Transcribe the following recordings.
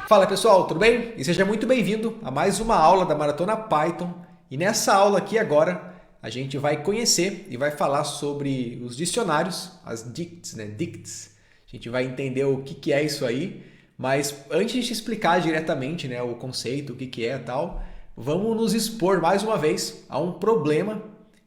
Fala pessoal, tudo bem? E seja muito bem-vindo a mais uma aula da Maratona Python. E nessa aula aqui agora, a gente vai conhecer e vai falar sobre os dicionários, as dicts, né? Dicts. A gente vai entender o que é isso aí, mas antes de explicar diretamente, né, o conceito, o que é e tal, vamos nos expor mais uma vez a um problema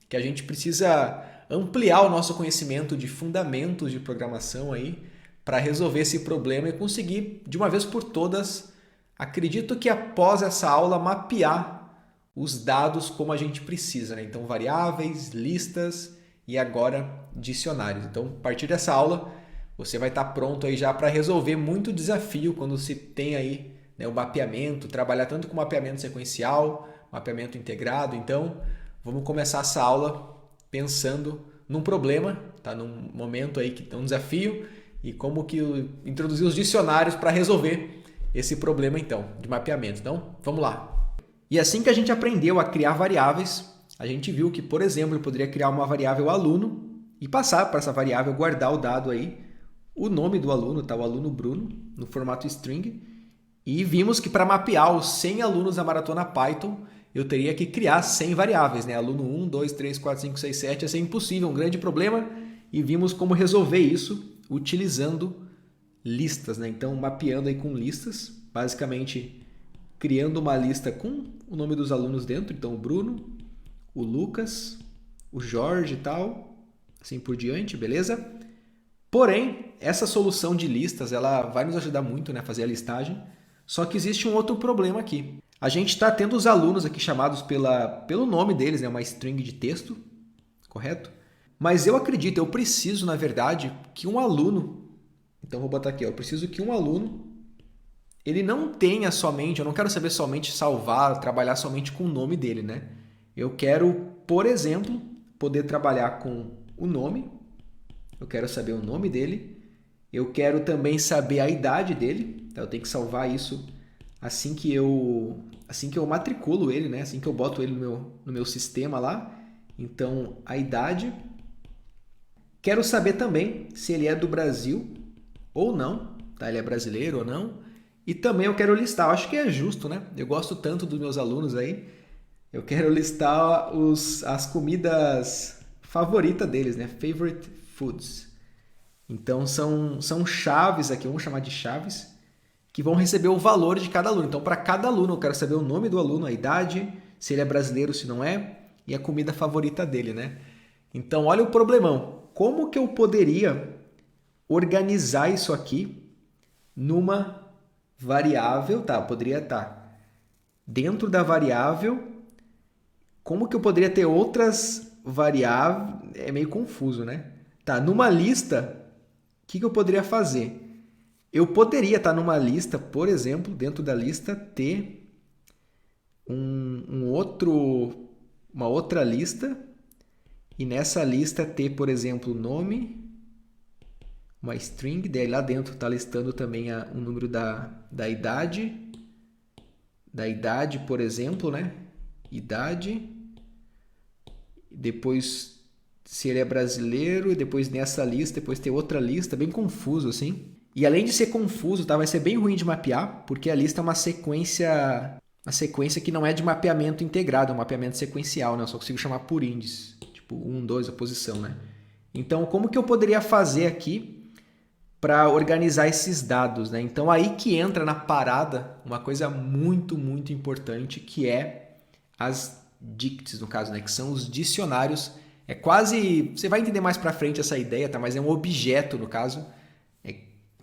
que a gente precisa ampliar o nosso conhecimento de fundamentos de programação aí para resolver esse problema e conseguir, de uma vez por todas, acredito que após essa aula, mapear os dados como a gente precisa, né? Então, variáveis, listas e agora dicionários. Então, a partir dessa aula, você vai estar pronto aí já para resolver muito desafio quando se tem aí, né, o mapeamento, trabalhar tanto com mapeamento sequencial, mapeamento integrado. Então, vamos começar essa aula pensando num problema, tá? Num momento aí que tem um desafio e como que introduzir os dicionários para resolver esse problema então de mapeamento. Então, vamos lá. E assim que a gente aprendeu a criar variáveis, a gente viu que, por exemplo, eu poderia criar uma variável aluno e passar para essa variável guardar o dado aí, o nome do aluno, tá? O aluno Bruno, no formato string. E vimos que para mapear os 100 alunos da Maratona Python, eu teria que criar 100 variáveis, né? Aluno 1, 2, 3, 4, 5, 6, 7, ia ser impossível, um grande problema. E vimos como resolver isso utilizando listas, né? Então, mapeando aí com listas, basicamente criando uma lista com o nome dos alunos dentro. Então, o Bruno, o Lucas, o Jorge e tal, assim por diante, beleza? Porém, essa solução de listas, ela vai nos ajudar muito, né, a fazer a listagem, só que existe um outro problema aqui. A gente está tendo os alunos aqui chamados pelo nome deles, né, uma string de texto, correto? Mas eu acredito, eu preciso, na verdade, que um aluno, então vou botar aqui, eu preciso que um aluno, ele não tenha somente, eu não quero saber somente salvar, trabalhar somente com o nome dele, né? Eu quero, por exemplo, poder trabalhar com o nome, eu quero saber o nome dele, eu quero também saber a idade dele, então eu tenho que salvar isso assim que eu matriculo ele, né? Assim que eu boto ele no meu sistema lá. Então, a idade. Quero saber também se ele é do Brasil ou não, tá? Ele é brasileiro ou não. E também eu quero listar, eu acho que é justo, né? Eu gosto tanto dos meus alunos aí. Eu quero listar as comidas favoritas deles, né? Favorite foods. Então são chaves aqui, vamos chamar de chaves, que vão receber o valor de cada aluno. Então, para cada aluno, eu quero saber o nome do aluno, a idade, se ele é brasileiro, se não é, e a comida favorita dele, né? Então, olha o problemão. Como que eu poderia organizar isso aqui numa variável? Tá, poderia estar dentro da variável. Como que eu poderia ter outras variáveis? É meio confuso, né? Tá, numa lista, o que eu poderia fazer? Eu poderia estar numa lista, por exemplo, dentro da lista, ter uma outra lista e nessa lista ter, por exemplo, nome, uma string, daí lá dentro está listando também o número da idade, por exemplo, né? Idade, depois se ele é brasileiro, e depois nessa lista, depois ter outra lista, bem confuso assim. E além de ser confuso, tá? Vai ser bem ruim de mapear, porque a lista é uma sequência que não é de mapeamento integrado, é um mapeamento sequencial, né? Eu só consigo chamar por índice, tipo 1, 2, a posição, né? Então, como que eu poderia fazer aqui para organizar esses dados, né? Então, aí que entra na parada uma coisa muito, muito importante, que é as dicts, no caso, né? Que são os dicionários. É quase... Você vai entender mais para frente essa ideia, tá? Mas é um objeto, no caso,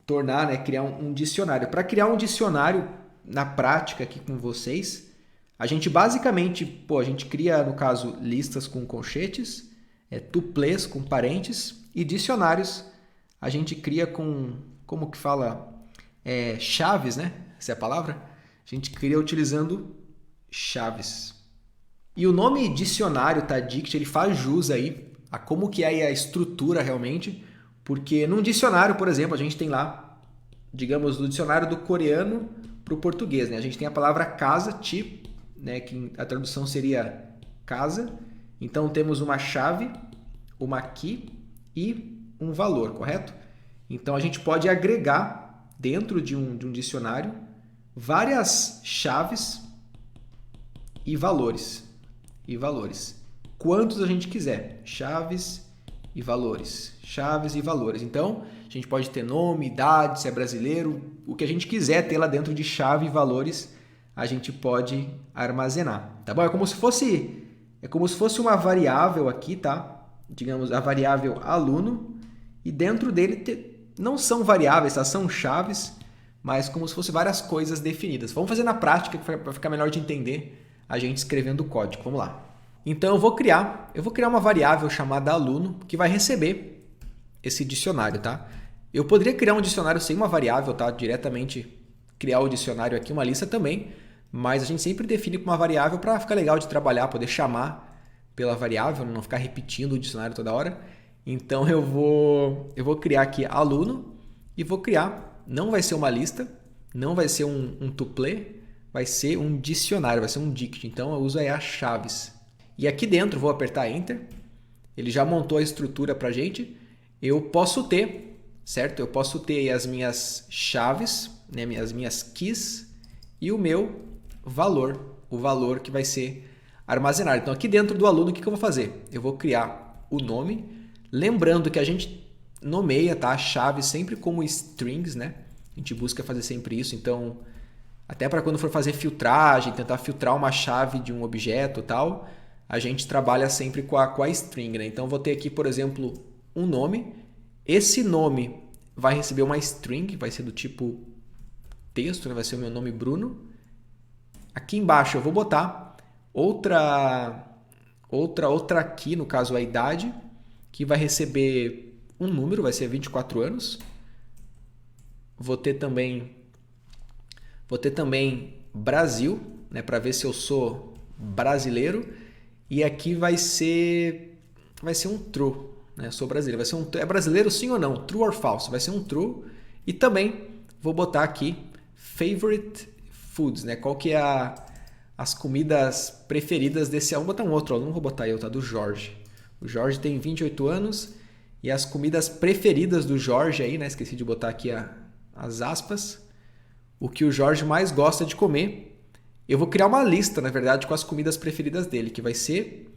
tornar, né, criar um dicionário. Para criar um dicionário na prática aqui com vocês, a gente basicamente, a gente cria, no caso, listas com colchetes, tuplês com parênteses e dicionários a gente cria com, como que fala, chaves, né? Essa é a palavra? A gente cria utilizando chaves. E o nome dicionário, tá, dict, ele faz jus aí a como que é a estrutura realmente. Porque num dicionário, por exemplo, a gente tem lá, digamos, do dicionário do coreano para o português, né? A gente tem a palavra casa, tipo, né? Que a tradução seria casa. Então temos uma chave, uma key e um valor, correto? Então a gente pode agregar dentro de um dicionário várias chaves e valores. Quantos a gente quiser. Chaves e valores. Chaves e valores. Então, a gente pode ter nome, idade, se é brasileiro, o que a gente quiser ter lá dentro de chave e valores, a gente pode armazenar, tá bom? É como se fosse uma variável aqui, tá? Digamos, a variável aluno, e dentro dele não são variáveis, tá? São chaves, mas como se fosse várias coisas definidas. Vamos fazer na prática para ficar melhor de entender a gente escrevendo o código. Vamos lá. Então eu vou criar uma variável chamada aluno que vai receber esse dicionário, tá? Eu poderia criar um dicionário sem uma variável, tá? Diretamente criar o dicionário aqui, uma lista também, mas a gente sempre define com uma variável para ficar legal de trabalhar, poder chamar pela variável, não ficar repetindo o dicionário toda hora. Então eu vou criar aqui aluno e vou criar, não vai ser uma lista, não vai ser um tuplé, vai ser um dicionário, vai ser um dict. Então eu uso aí as chaves. E aqui dentro vou apertar Enter, ele já montou a estrutura para a gente. Eu posso ter, certo? Eu posso ter aí as minhas chaves, né? As minhas keys e o meu valor, o valor que vai ser armazenado. Então aqui dentro do aluno, o que eu vou fazer? Eu vou criar o nome, lembrando que a gente nomeia, tá, a chave sempre como strings, né? A gente busca fazer sempre isso, então até para quando for fazer filtragem, tentar filtrar uma chave de um objeto e tal, a gente trabalha sempre com a string, né? Então vou ter aqui, por exemplo, um nome. Esse nome vai receber uma string, vai ser do tipo texto, né? Vai ser o meu nome Bruno. Aqui embaixo eu vou botar outra aqui, no caso a idade, que vai receber um número, vai ser 24 anos. Vou ter também Brasil, né, para ver se eu sou brasileiro. E aqui vai ser um true, né? Eu sou brasileiro. É brasileiro sim ou não? True or false? Vai ser um true. E também vou botar aqui favorite foods, né? Qual que é as comidas preferidas desse aluno. Vou botar um outro aluno, não vou botar eu, tá? Do Jorge. O Jorge tem 28 anos e as comidas preferidas do Jorge aí, né? Esqueci de botar aqui as aspas. O que o Jorge mais gosta de comer. Eu vou criar uma lista, na verdade, com as comidas preferidas dele, que vai ser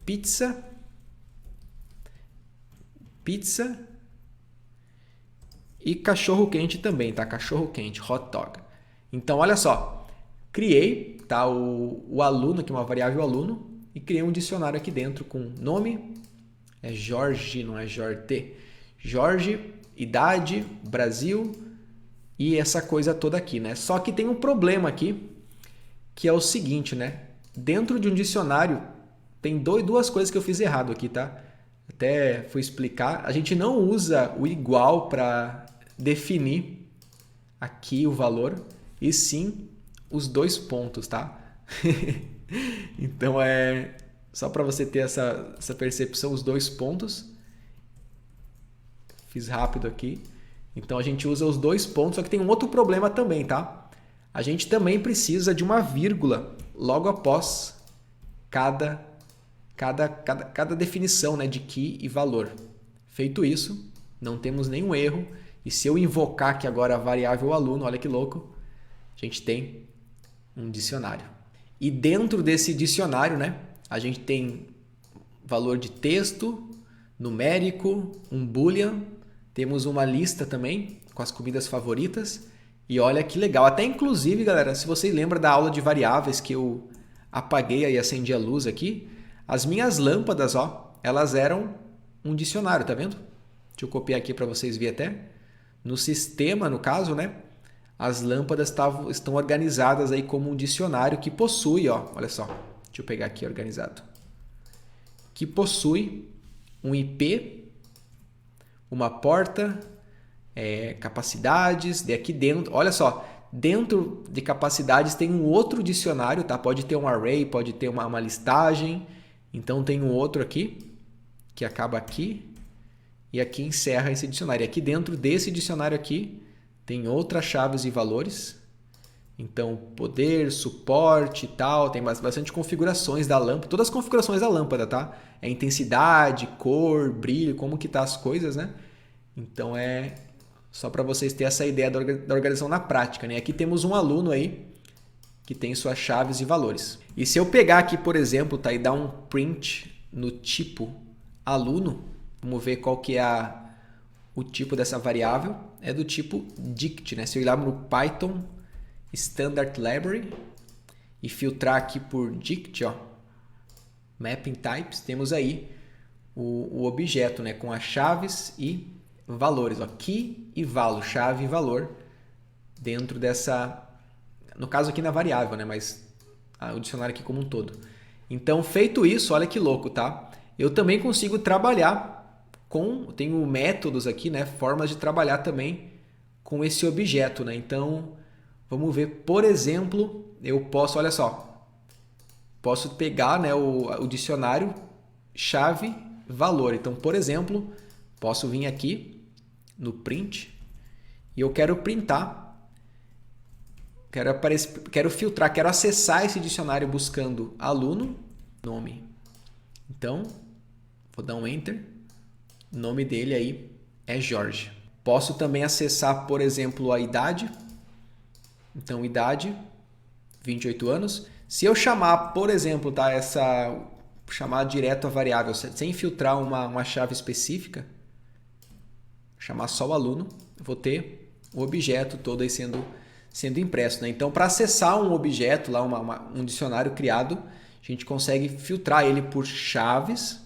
pizza e cachorro quente também, tá? Cachorro quente, hot dog. Então, olha só, criei, tá, o aluno, que é uma variável aluno, e criei um dicionário aqui dentro com nome, é Jorge, não é Jorge, Jorge, idade, Brasil e essa coisa toda aqui, né? Só que tem um problema aqui, que é o seguinte, né? Dentro de um dicionário tem duas coisas que eu fiz errado aqui, tá? Até fui explicar. A gente não usa o igual para definir aqui o valor, e sim os dois pontos, tá? Então é só para você ter essa percepção, os dois pontos. Fiz rápido aqui. Então a gente usa os dois pontos, só que tem um outro problema também, tá? A gente também precisa de uma vírgula logo após cada definição, né, de key e valor. Feito isso, não temos nenhum erro. E se eu invocar aqui agora a variável aluno, olha que louco, a gente tem um dicionário. E dentro desse dicionário, né, a gente tem valor de texto, numérico, um boolean, temos uma lista também com as comidas favoritas. E olha que legal. Até inclusive, galera, se vocês lembram da aula de variáveis que eu apaguei e acendi a luz aqui, as minhas lâmpadas, ó, elas eram um dicionário, tá vendo? Deixa eu copiar aqui para vocês verem até. No sistema, no caso, né? As lâmpadas estão organizadas aí como um dicionário que possui, ó, olha só. Deixa eu pegar aqui organizado. Que possui um IP, uma porta, capacidades, daqui dentro, olha só, dentro de capacidades tem um outro dicionário, tá? Pode ter um array, pode ter uma listagem, então tem um outro aqui, que acaba aqui, e aqui encerra esse dicionário. E aqui dentro desse dicionário aqui, tem outras chaves e valores, então poder, suporte e tal, tem bastante configurações da lâmpada, todas as configurações da lâmpada, tá? É intensidade, cor, brilho, como que tá as coisas, né? Então Só para vocês terem essa ideia da organização na prática, né? Aqui temos um aluno aí que tem suas chaves e valores. E se eu pegar aqui, por exemplo, tá, e dar um print no tipo aluno, vamos ver qual que é o tipo dessa variável. É do tipo dict, né? Se eu ir lá no Python Standard Library e filtrar aqui por dict, ó, mapping types, temos aí o objeto, né, com as chaves e valores, ó, key e valor, chave e valor dentro dessa, no caso aqui na variável, né, mas o dicionário aqui como um todo. Então, feito isso, olha que louco, tá? Eu também consigo trabalhar tenho métodos aqui, né, formas de trabalhar também com esse objeto, né? Então, vamos ver, por exemplo, eu posso, olha só, posso pegar, né, o dicionário chave valor. Então, por exemplo, posso vir aqui no print e eu quero printar, quero filtrar, quero acessar esse dicionário buscando aluno, nome. Então, vou dar um enter. O nome dele aí é Jorge. Posso também acessar, por exemplo, a idade. Então, idade, 28 anos. Se eu chamar, por exemplo, tá, chamar direto a variável, sem filtrar uma chave específica, chamar só o aluno, vou ter o objeto todo aí sendo impresso, né? Então, para acessar um objeto, lá um dicionário criado, a gente consegue filtrar ele por chaves.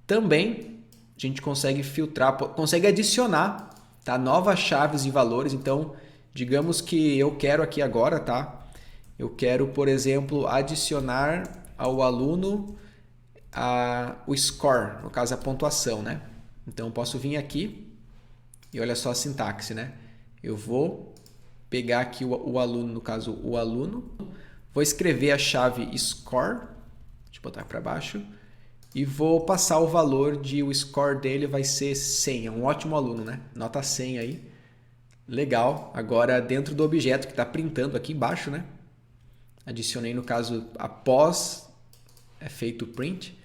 Também a gente consegue filtrar, consegue adicionar, tá, novas chaves e valores. Então, digamos que eu quero aqui agora, tá? Eu quero, por exemplo, adicionar ao aluno o score, no caso a pontuação, né? Então, eu posso vir aqui e olha só a sintaxe, né? Eu vou pegar aqui o aluno, no caso o aluno, vou escrever a chave score, deixa eu botar para baixo, e vou passar o valor o score dele vai ser 100, é um ótimo aluno, né? Nota 100 aí, legal. Agora dentro do objeto que está printando aqui embaixo, né? Adicionei, no caso, após é feito o print,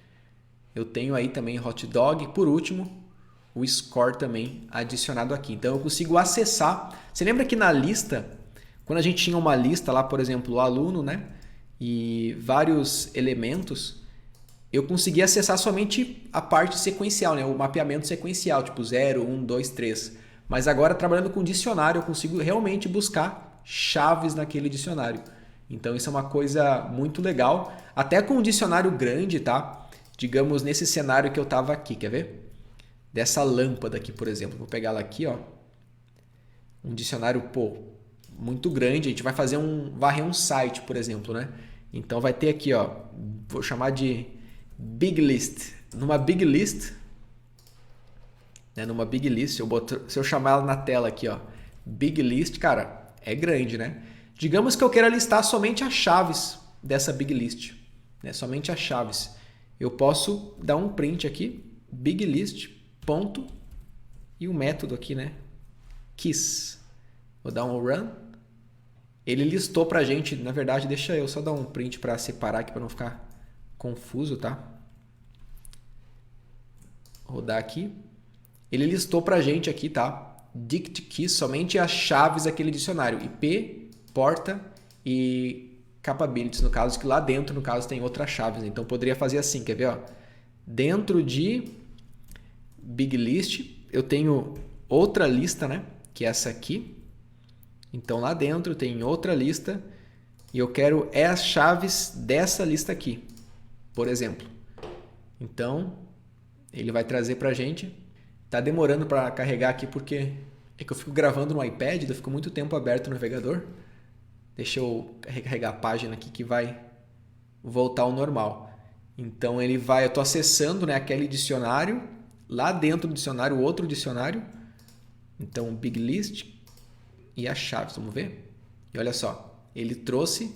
eu tenho aí também hot dog, por último, o score também adicionado aqui. Então eu consigo acessar. Você lembra que na lista, quando a gente tinha uma lista lá, por exemplo, o aluno, né? E vários elementos, eu consegui acessar somente a parte sequencial, né? O mapeamento sequencial, tipo 0, 1, 2, 3. Mas agora, trabalhando com dicionário, eu consigo realmente buscar chaves naquele dicionário. Então, isso é uma coisa muito legal. Até com um dicionário grande, tá? Digamos, nesse cenário que eu estava aqui, quer ver? Dessa lâmpada aqui, por exemplo. Vou pegar ela aqui, ó. Um dicionário, pô, muito grande. A gente vai fazer varrer um site, por exemplo, né? Então, vai ter aqui, ó. Vou chamar de Big List. Numa Big List, né? Numa Big List, se eu chamar ela na tela aqui, ó, Big List, cara, é grande, né? Digamos que eu queira listar somente as chaves dessa Big List, né? Somente as chaves. Eu posso dar um print aqui, Big List, ponto, e o método aqui, né? Keys. Vou dar um run. Ele listou pra gente, na verdade, deixa eu só dar um print para separar aqui para não ficar confuso, tá? Rodar aqui. Ele listou pra gente aqui, tá? Dict keys, somente as chaves daquele dicionário. IP, porta e capabilities, no caso, que lá dentro, no caso, tem outras chaves. Né? Então, poderia fazer assim, quer ver? Ó? Dentro de Big List, eu tenho outra lista, né? Que é essa aqui. Então, lá dentro tem outra lista e eu quero as chaves dessa lista aqui, por exemplo. Então, ele vai trazer pra gente. Tá demorando para carregar aqui porque é que eu fico gravando no iPad, eu fico muito tempo aberto no navegador. Deixa eu carregar a página aqui que vai voltar ao normal. Então eu estou acessando, né, aquele dicionário, lá dentro do dicionário, outro dicionário. Então Big List e as chaves, vamos ver? E olha só, ele trouxe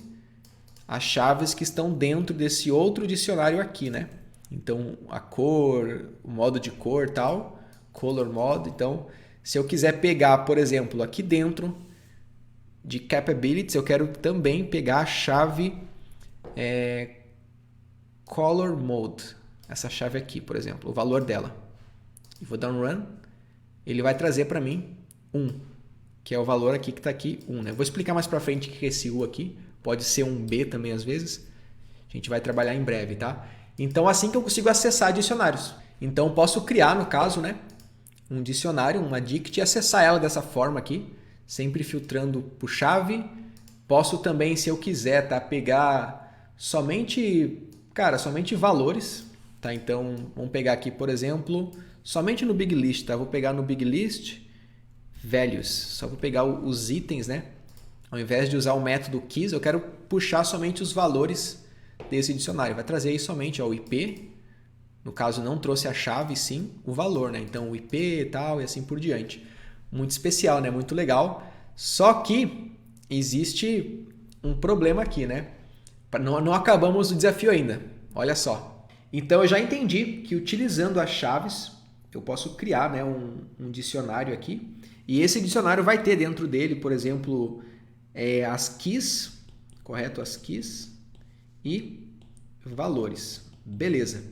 as chaves que estão dentro desse outro dicionário aqui, né? Então a cor, o modo de cor, tal, color mode. Então, se eu quiser pegar, por exemplo, aqui dentro de capabilities, eu quero também pegar a chave color mode, essa chave aqui, por exemplo, o valor dela. E vou dar um run, ele vai trazer para mim 1, que é o valor aqui que está aqui, 1. Né? Eu vou explicar mais para frente o que é esse U aqui. Pode ser um B também às vezes. A gente vai trabalhar em breve, tá? Então, assim que eu consigo acessar dicionários. Então, posso criar, no caso, né, um dicionário, uma dict, e acessar ela dessa forma aqui, sempre filtrando por chave. Posso também, se eu quiser, tá, pegar somente, cara, somente valores, tá? Então, vamos pegar aqui, por exemplo, somente no Big List, tá? Vou pegar no Big List values, só vou pegar os itens, né? Ao invés de usar o método keys, eu quero puxar somente os valores desse dicionário. Vai trazer aí somente ó, o IP, no caso não trouxe a chave, sim o valor, né? Então o IP e tal e assim por diante. Muito especial, né? Muito legal. Só que existe um problema aqui, né? Não acabamos o desafio ainda. Olha só. Então eu já entendi que utilizando as chaves eu posso criar, né, um dicionário aqui. E esse dicionário vai ter dentro dele, por exemplo, as keys, correto? As keys e valores. Beleza.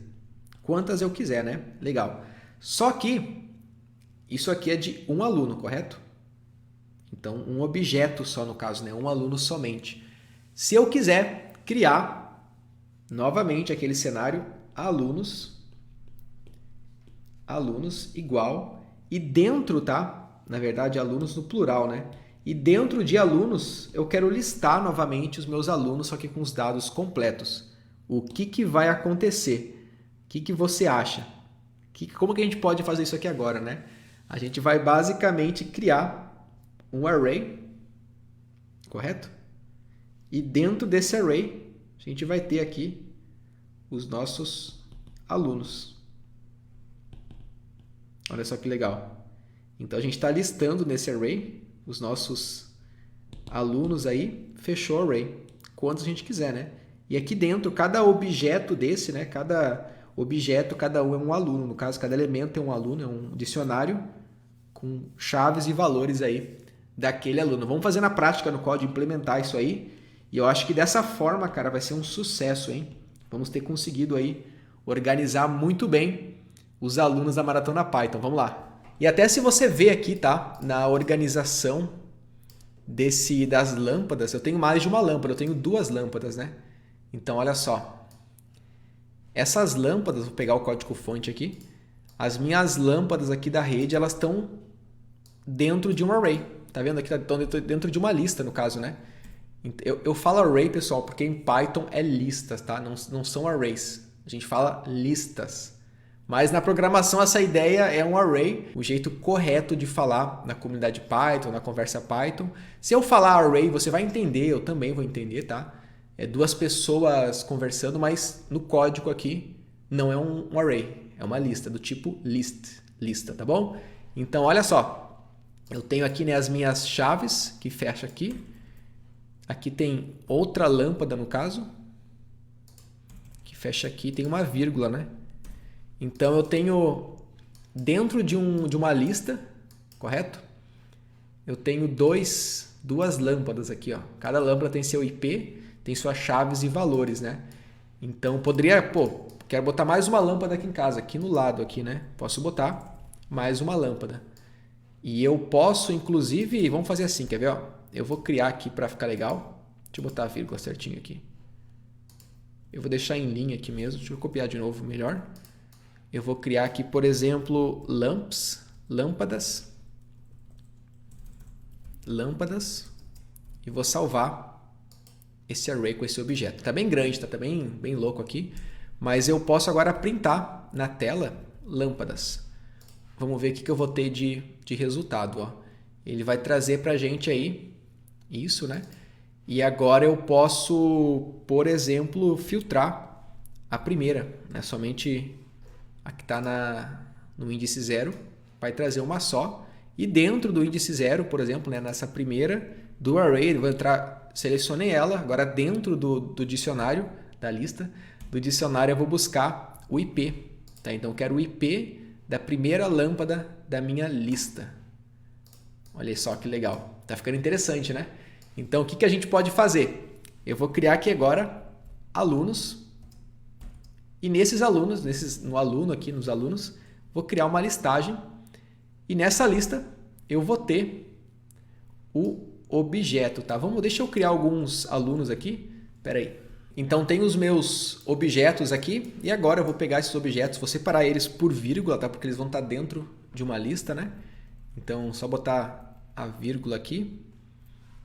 Quantas eu quiser, né? Legal. Só que isso aqui é de um aluno, correto? Então, um objeto só no caso, né? Um aluno somente. Se eu quiser criar novamente aquele cenário alunos igual e dentro, tá? Na verdade, alunos no plural, né? E dentro de alunos, eu quero listar novamente os meus alunos, só que com os dados completos. O que vai acontecer? O que você acha? Como que a gente pode fazer isso aqui agora, né? A gente vai basicamente criar um array, correto? E dentro desse array, a gente vai ter aqui os nossos alunos. Olha só que legal. Então, a gente está listando nesse array os nossos alunos aí, fechou o array. Quantos a gente quiser, né? E aqui dentro, cada objeto desse, né? Cada objeto, cada um é um aluno. No caso, cada elemento é um aluno, é um dicionário com chaves e valores aí daquele aluno. Vamos fazer na prática no código, implementar isso aí. E eu acho que dessa forma, cara, vai ser um sucesso, hein? Vamos ter conseguido aí organizar muito bem os alunos da Maratona Python. Vamos lá. E até se você vê aqui, tá? Na organização das lâmpadas, eu tenho mais de uma lâmpada, eu tenho duas lâmpadas, né? Então, olha só. Essas lâmpadas, vou pegar o código-fonte aqui. As minhas lâmpadas aqui da rede, elas estão dentro de um array. Tá vendo? Aqui estão dentro de uma lista, no caso, né? Eu falo array, pessoal, porque em Python é listas, tá? Não são arrays. A gente fala listas. Mas na programação essa ideia é um array, o jeito correto de falar na comunidade Python, na conversa Python. Se eu falar array, você vai entender, eu também vou entender, tá? É duas pessoas conversando, mas no código aqui não é um array, é uma lista do tipo lista, tá bom? Então, olha só, eu tenho aqui, né, as minhas chaves, que fecha aqui. Aqui tem outra lâmpada, no caso, que fecha aqui, tem uma vírgula, né? Então, eu tenho dentro de uma lista, correto? Eu tenho duas lâmpadas aqui, ó. Cada lâmpada tem seu IP, tem suas chaves e valores, né? Então, poderia, quero botar mais uma lâmpada aqui em casa, aqui no lado, aqui, né? Posso botar mais uma lâmpada. E eu posso, inclusive, vamos fazer assim, quer ver, ó? Eu vou criar aqui para ficar legal. Deixa eu botar a vírgula certinho aqui. Eu vou deixar em linha aqui mesmo. Deixa eu copiar de novo melhor. Eu vou criar aqui, por exemplo, lâmpadas, e vou salvar esse array com esse objeto. Tá bem grande, tá bem louco aqui, mas eu posso agora printar na tela lâmpadas. Vamos ver o que eu vou ter de resultado, ó. Ele vai trazer pra gente aí isso, né? E agora eu posso, por exemplo, filtrar a primeira, né? Somente a que está no índice 0 vai trazer uma só. E dentro do índice 0, por exemplo, né, nessa primeira do array, eu vou entrar, selecionei ela, agora dentro do dicionário, da lista, do dicionário eu vou buscar o IP. Tá? Então eu quero o IP da primeira lâmpada da minha lista. Olha só que legal. Tá ficando interessante, né? Então o que a gente pode fazer? Eu vou criar aqui agora alunos. E nesses alunos, no aluno aqui, nos alunos, vou criar uma listagem. E nessa lista eu vou ter o objeto, tá? Deixa eu criar alguns alunos aqui. Espera aí. Então tem os meus objetos aqui e agora eu vou pegar esses objetos, vou separar eles por vírgula, tá? Porque eles vão estar dentro de uma lista, né? Então só botar a vírgula aqui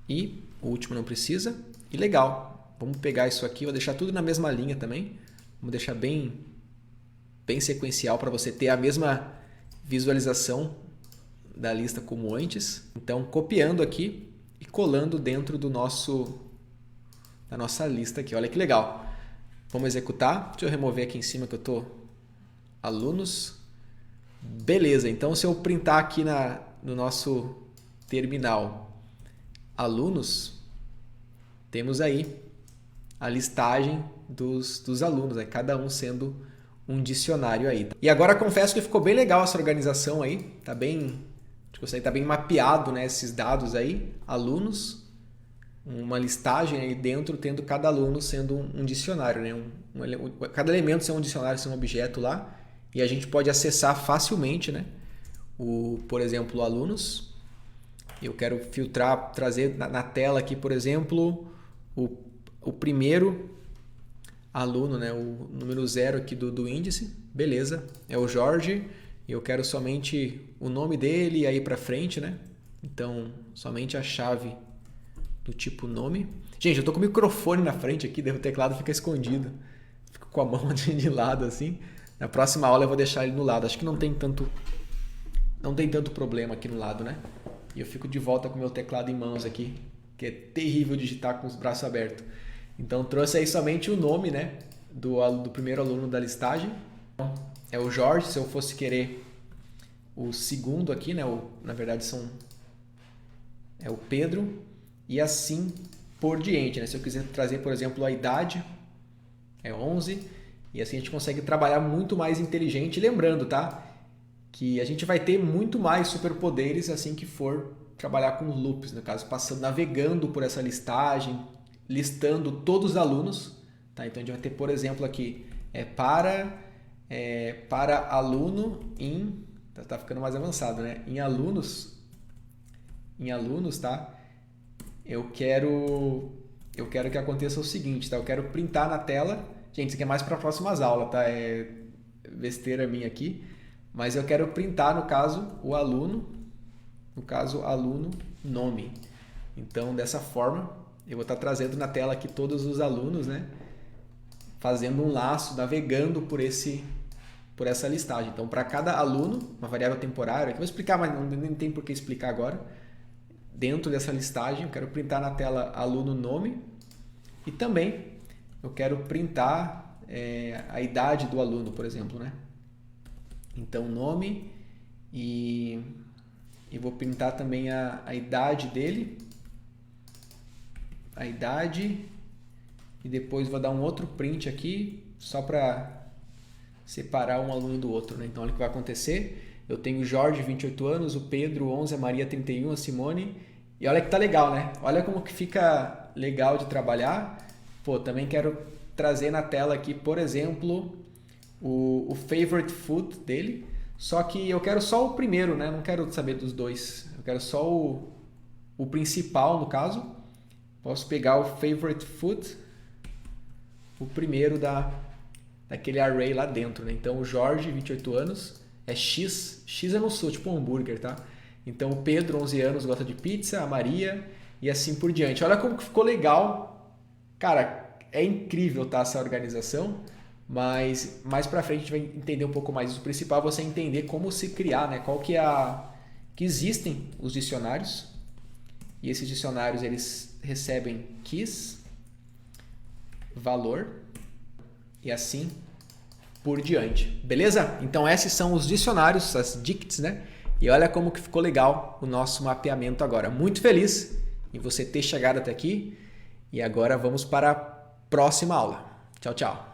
e o último não precisa. E legal, vamos pegar isso aqui, vou deixar tudo na mesma linha também. Vamos deixar bem sequencial para você ter a mesma visualização da lista como antes. Então copiando aqui e colando dentro da nossa lista aqui. Olha que legal. Vamos executar. Deixa eu remover aqui em cima que eu estou alunos. Beleza, então se eu printar aqui no nosso terminal alunos, temos aí a listagem dos alunos, né? Cada um sendo um dicionário aí. E agora confesso que ficou bem legal essa organização aí. Tá bem mapeado, né, esses dados aí, alunos, uma listagem aí dentro, tendo cada aluno sendo um dicionário, né? Cada elemento ser um dicionário, ser um objeto lá, e a gente pode acessar facilmente, né? Por exemplo, alunos. Eu quero filtrar, trazer na tela aqui, por exemplo, o primeiro aluno, né? O número 0 aqui do índice, beleza, é o Jorge. Eu quero somente o nome dele e aí para frente, né? Então, somente a chave do tipo nome. Gente, eu tô com o microfone na frente aqui, daí o teclado fica escondido. Fico com a mão de lado assim. Na próxima aula eu vou deixar ele no lado. Acho que não tem tanto problema aqui no lado, né? E eu fico de volta com o meu teclado em mãos aqui, que é terrível digitar com os braços abertos. Então, trouxe aí somente o nome, né? Do primeiro aluno da listagem. É o Jorge. Se eu fosse querer o segundo aqui, né? Na verdade é o Pedro e assim por diante, né? Se eu quiser trazer, por exemplo, a idade, é 11, e assim a gente consegue trabalhar muito mais inteligente. Lembrando, tá? Que a gente vai ter muito mais superpoderes assim que for trabalhar com loops, no caso, navegando por essa listagem, listando todos os alunos, tá? Então a gente vai ter, por exemplo, aqui para aluno em... Tá ficando mais avançado, né? Em alunos, tá? Eu quero que aconteça o seguinte, tá? Eu quero printar na tela. Gente, isso aqui é mais para próximas aulas, tá? É besteira minha aqui. Mas eu quero printar, no caso, o aluno. No caso, aluno nome. Então, dessa forma, eu vou estar trazendo na tela aqui todos os alunos, né? Fazendo um laço, navegando por essa listagem. Então, para cada aluno, uma variável temporária, que eu vou explicar, mas nem tem por que explicar agora. Dentro dessa listagem, eu quero printar na tela aluno nome e também eu quero printar a idade do aluno, por exemplo, né? Então, nome e vou printar também a idade dele, a idade, e depois vou dar um outro print aqui, só para separar um aluno do outro, né? Então, olha o que vai acontecer. Eu tenho o Jorge, 28 anos, o Pedro, 11, a Maria, 31, a Simone. E olha que tá legal, né? Olha como que fica legal de trabalhar. Pô, também quero trazer na tela aqui, por exemplo, o favorite food dele. Só que eu quero só o primeiro, né? Não quero saber dos dois. Eu quero só o principal, no caso. Posso pegar o favorite food, o primeiro daquele array lá dentro, né? Então, o Jorge, 28 anos, é X. X eu não sou, tipo um hambúrguer, tá? Então, o Pedro, 11 anos, gosta de pizza, a Maria e assim por diante. Olha como que ficou legal. Cara, é incrível, tá, essa organização, mas mais pra frente a gente vai entender um pouco mais. O principal é você entender como se criar, né? Qual que é que existem os dicionários, e esses dicionários eles recebem keys, valor e assim por diante. Beleza? Então esses são os dicionários, as dicts, né? E olha como que ficou legal o nosso mapeamento agora. Muito feliz em você ter chegado até aqui. E agora vamos para a próxima aula. Tchau, tchau.